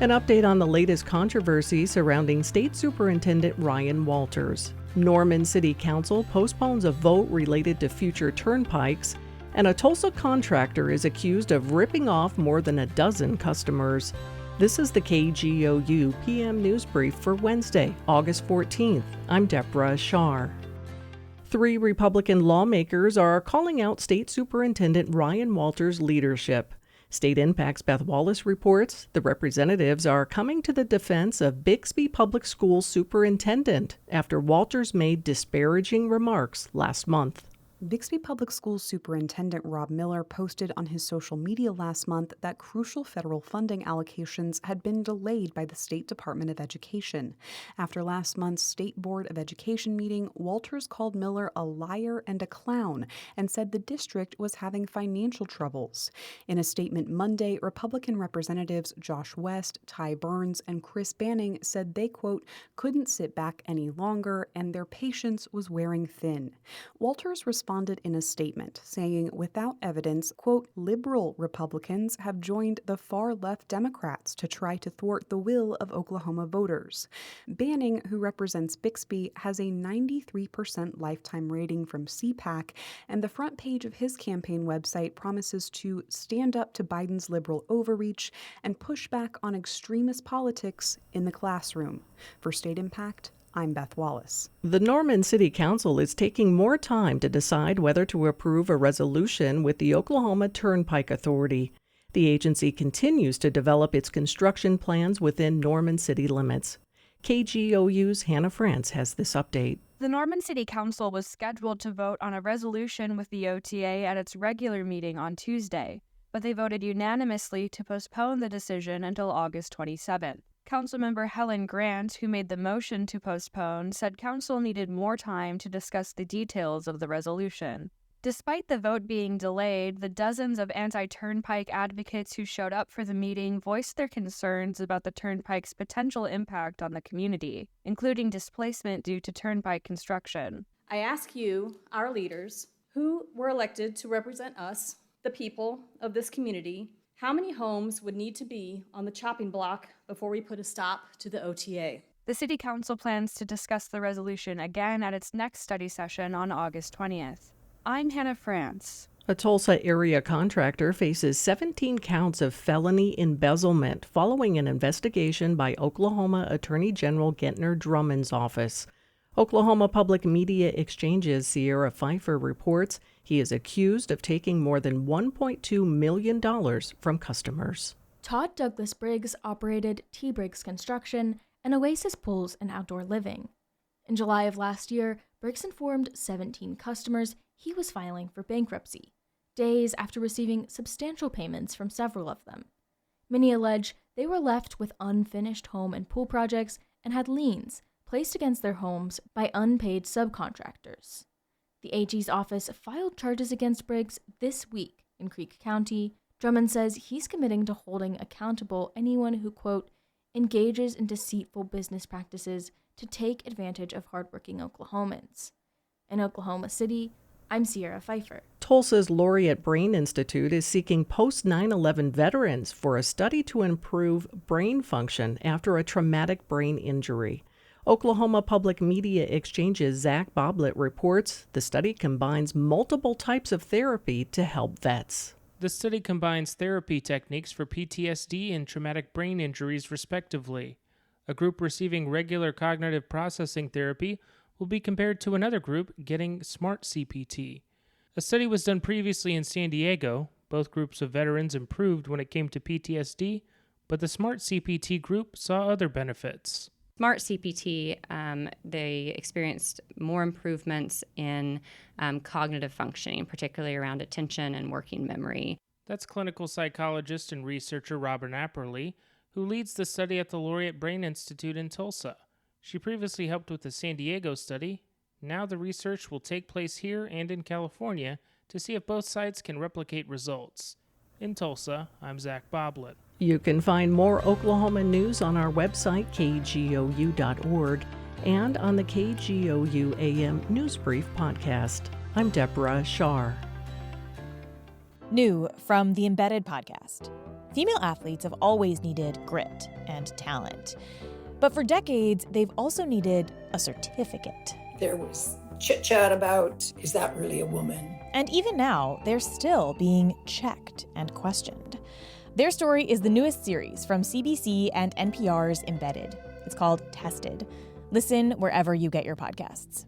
An update on the latest controversy surrounding State Superintendent Ryan Walters. Norman City Council postpones a vote related to future turnpikes, and a Tulsa contractor is accused of ripping off more than a dozen customers. This is the KGOU PM News Brief for Wednesday, August 14th. I'm Deborah Shar. 3 Republican lawmakers are calling out State Superintendent Ryan Walters' leadership. State Impact's Beth Wallace reports the representatives are coming to the defense of Bixby Public Schools superintendent after Walters made disparaging remarks last month. Bixby Public Schools Superintendent Rob Miller posted on his social media last month that crucial federal funding allocations had been delayed by the State Department of Education. After last month's State Board of Education meeting, Walters called Miller a liar and a clown and said the district was having financial troubles. In a statement Monday, Republican Representatives Josh West, Ty Burns, and Chris Banning said they, quote, couldn't sit back any longer and their patience was wearing thin. Walters responded in a statement saying, without evidence, quote, liberal Republicans have joined the far-left Democrats to try to thwart the will of Oklahoma voters. Banning, who represents Bixby, has a 93% lifetime rating from CPAC, and the front page of his campaign website promises to stand up to Biden's liberal overreach and push back on extremist politics in the classroom. For State Impact, I'm Beth Wallace. The Norman City Council is taking more time to decide whether to approve a resolution with the Oklahoma Turnpike Authority. The agency continues to develop its construction plans within Norman City limits. KGOU's Hannah France has this update. The Norman City Council was scheduled to vote on a resolution with the OTA at its regular meeting on Tuesday, but they voted unanimously to postpone the decision until August 27th. Councilmember Helen Grant, who made the motion to postpone, said council needed more time to discuss the details of the resolution. Despite the vote being delayed, the dozens of anti-turnpike advocates who showed up for the meeting voiced their concerns about the turnpike's potential impact on the community, including displacement due to turnpike construction. I ask you, our leaders, who were elected to represent us, the people of this community, how many homes would need to be on the chopping block before we put a stop to the OTA? The City Council plans to discuss the resolution again at its next study session on August 20th. I'm Hannah France. A Tulsa area contractor faces 17 counts of felony embezzlement following an investigation by Oklahoma Attorney General Gentner Drummond's office. Oklahoma Public Media Exchange's Sierra Pfeiffer reports he is accused of taking more than $1.2 million from customers. Todd Douglas Briggs operated T. Briggs Construction and Oasis Pools and Outdoor Living. In July of last year, Briggs informed 17 customers he was filing for bankruptcy, days after receiving substantial payments from several of them. Many allege they were left with unfinished home and pool projects and had liens placed against their homes by unpaid subcontractors. The AG's office filed charges against Briggs this week in Creek County. Drummond says he's committing to holding accountable anyone who, quote, engages in deceitful business practices to take advantage of hardworking Oklahomans. In Oklahoma City, I'm Sierra Pfeiffer. Tulsa's Laureate Brain Institute is seeking post-9/11 veterans for a study to improve brain function after a traumatic brain injury. Oklahoma Public Media Exchange's Zach Boblet reports the study combines multiple types of therapy to help vets. The study combines therapy techniques for PTSD and traumatic brain injuries, respectively. A group receiving regular cognitive processing therapy will be compared to another group getting SMART CPT. A study was done previously in San Diego. Both groups of veterans improved when it came to PTSD, but the SMART CPT group saw other benefits. SMART CPT, they experienced more improvements in cognitive functioning, particularly around attention and working memory. That's clinical psychologist and researcher Robin Apperly, who leads the study at the Laureate Brain Institute in Tulsa. She previously helped with the San Diego study. Now the research will take place here and in California to see if both sites can replicate results. In Tulsa, I'm Zach Boblet. You can find more Oklahoma news on our website, kgou.org, and on the KGOU AM News Brief podcast. I'm Deborah Shar. New from the Embedded podcast. Female athletes have always needed grit and talent. But for decades, they've also needed a certificate. There was chit-chat about, is that really a woman? And even now, they're still being checked and questioned. Their story is the newest series from CBC and NPR's Embedded. It's called Tested. Listen wherever you get your podcasts.